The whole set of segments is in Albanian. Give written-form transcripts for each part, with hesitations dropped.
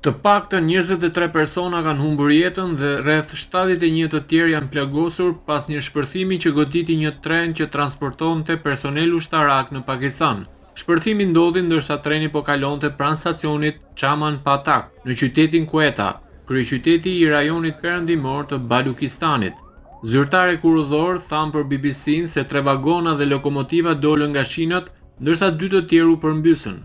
Të paktën 23 persona kanë humbur jetën dhe rreth 71 të tjerë janë plagosur pas një shpërthimi që goditi një tren që transportonte personel ushtarak në Pakistan. Shpërthimi ndodhi ndërsa treni po kalonte pranë stacionit Chaman Patak në qytetin Quetta, kryeqyteti i rajonit perëndimor të Balukistanit. Zyrtarë kurudhor thanë për BBC-n se 3 vagona dhe lokomotiva dolën nga shinat, ndërsa 2 të tjerë u përmbysën.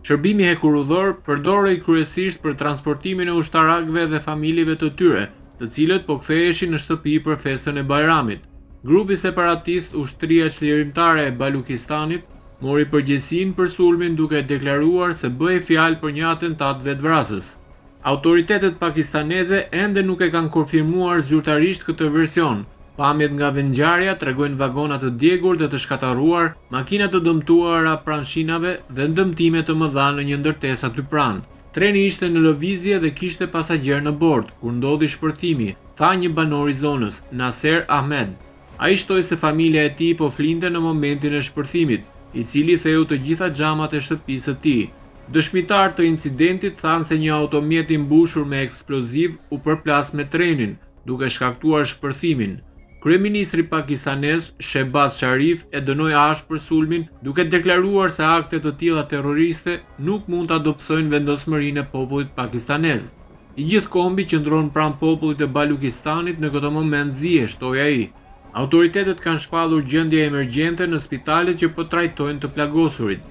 Shërbimi hekurudhor përdorej kryesisht për transportimin e ushtarakëve dhe familjeve të tyre, të cilët po ktheheshin në shtëpi për festën e Bajramit. Grupi separatist Ushtria Çlirimtare e Balukistanit mori përgjegjësinë për sulmin duke deklaruar se bëhej fjalë për një atentat vetvrasës. Autoritetet pakistaneze ende nuk e kanë konfirmuar zyrtarisht këtë version. Pamjet nga vendngjarja tregojnë vagona të djegur dhe të shkatarruar, makina të dëmtuara pranë shinave dhe ndëmtime të mëdha në një ndërtesë aty pranë. Treni ishte në lëvizje dhe kishte pasagjer në bord kur ndodhi shpërthimi, tha një banor i zonës, Naser Ahmed. Ai shtoi se familja e tij po flinte në momentin e shpërthimit, i cili theu të gjitha xhamat e shtëpisë së tij. Dëshmitar të incidentit thanë se një automjet i mbushur me eksploziv u përplas me trenin, duke shkaktuar shpërthimin. Kryeministri pakistanez Shehbaz Sharif e dënoi ashpër sulmin, duke deklaruar se akte të tilla terroriste nuk mund ta dobësojnë vendosmërinë e popullit pakistanez. I gjithë kombi qëndron pranë popullit të Balukistanit në këtë moment zie, shtoi ai. Autoritetet kanë shpallur gjendje emergjente në spitalet që po trajtojnë të plagosurit.